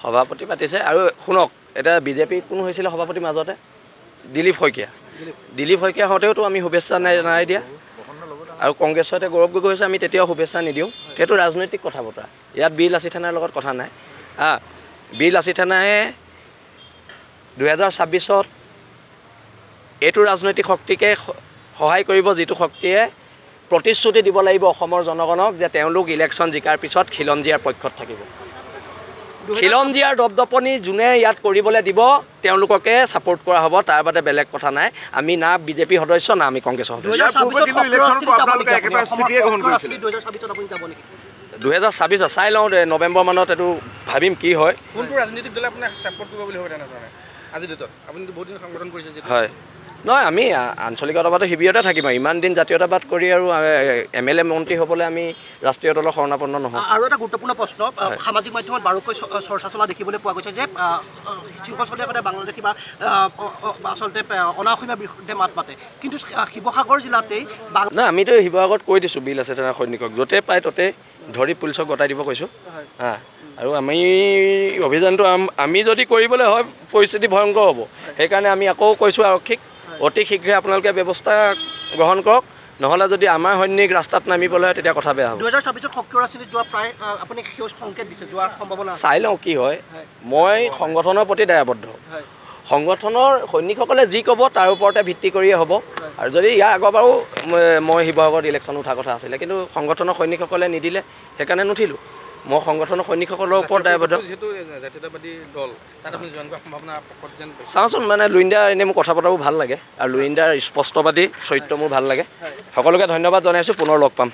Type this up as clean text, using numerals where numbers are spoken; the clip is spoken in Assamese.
সভাপতি পাতিছে আৰু শুনক এটা বিজেপি কোন হৈছিলে সভাপতি মাজতে দিলীপ শইকীয়া হওঁতেওতো আমি শুভেচ্ছা নাই দিয়া আৰু কংগ্ৰেছতে গৌৰৱ গগৈ হৈছে আমি তেতিয়াও শুভেচ্ছা নিদিওঁ সেইটো ৰাজনৈতিক কথা বতৰা ইয়াত বীৰ লাচিত থানাৰ লগত কথা নাই বীৰ লাচিত থানায়ে 2026ত এইটো ৰাজনৈতিক শক্তিকে সহায় কৰিব যিটো শক্তিয়ে প্ৰতিশ্ৰুতি দিব লাগিব অসমৰ জনগণক যে তেওঁলোক ইলেকশ্যন জিকাৰ পিছত খিলঞ্জীয়াৰ পক্ষত থাকিব খিলঞ্জীয়াৰ দপদপনি যোনে ইয়াত কৰিবলৈ দিব তেওঁলোককে ছাপোৰ্ট কৰা হ'ব তাৰ বাদে বেলেগ কথা নাই আমি না বিজেপি সদস্য না আমি কংগ্ৰেছৰ সদস্য 2026 চাই লওঁ নৱেম্বৰ মানত এইটো ভাবিম কি হয় কোনটো ৰাজনৈতিক দলে আপোনাক ছাপোৰ্ট কৰিব বুলি ভাবে তেনেধৰণে আজি ডেটত আপুনি বহুত দিন সংগঠন কৰিছে যে হয় নহয় আমি আঞ্চলিকতাবাদৰ শিবিৰতে থাকিম ইমান দিন জাতীয়তাবাদ কৰি আৰু MLA মন্ত্ৰী হ'বলৈ আমি ৰাষ্ট্ৰীয় দলৰ শৰণাপন্ন নহয় আৰু এটা গুৰুত্বপূৰ্ণ প্ৰশ্ন সামাজিক মাধ্যমত বাৰুকৈ চৰ্চা চলা দেখিবলৈ পোৱা গৈছে যে শৃংখলাসকলে বাংলাদেশী বা আচলতে অনাঅসমীয়াৰ বিৰুদ্ধে মাত মাতে কিন্তু শিৱসাগৰ জিলাতেই না আমিতো শিৱসাগৰত কৈ দিছোঁ বিল আছে তেনে সৈনিকক য'তে পায় ত'তে ধৰি পুলিচক গতাই দিব কৈছোঁ আৰু আমি অভিযানটো আমি যদি কৰিবলৈ হয় পৰিস্থিতি ভয়ংকৰ হ'ব সেইকাৰণে আমি আকৌ কৈছোঁ আৰক্ষীক অতি শীঘ্ৰে আপোনালোকে ব্যৱস্থা গ্ৰহণ কৰক নহ'লে যদি আমাৰ সৈনিক ৰাস্তাত নামিবলৈ হয় তেতিয়া কথা বেয়া হ'ব 2026ত সক্ৰিয় ৰাজনীতিত যোৱা প্ৰায় আপুনি সেউজ সংকেত দিছে যোৱাৰ সম্ভাৱনা চাই লওঁ কি হয় মই সংগঠনৰ প্ৰতি দায়বদ্ধ সংগঠনৰ সৈনিকসকলে যি ক'ব তাৰ ওপৰতে ভিত্তি কৰিয়ে হ'ব আৰু যদি ইয়াৰ আগৰ বাৰু মই শিৱসাগৰত ইলেকশ্যন উঠাৰ কথা আছিলে কিন্তু সংগঠনৰ সৈনিকসকলে নিদিলে সেইকাৰণে নুঠিলোঁ মই সংগঠনৰ সৈনিকসকলৰ ওপৰত দায়বদ্ধ চাওঁচোন মানে লুইণ্ডাৰ এনেই মোৰ কথা পতাবোৰ ভাল লাগে আৰু লুইণ্ডাৰ স্পষ্টবাদী চৰিত্ৰ মোৰ ভাল লাগে সকলোকে ধন্যবাদ জনাইছোঁ পুনৰ লগ পাম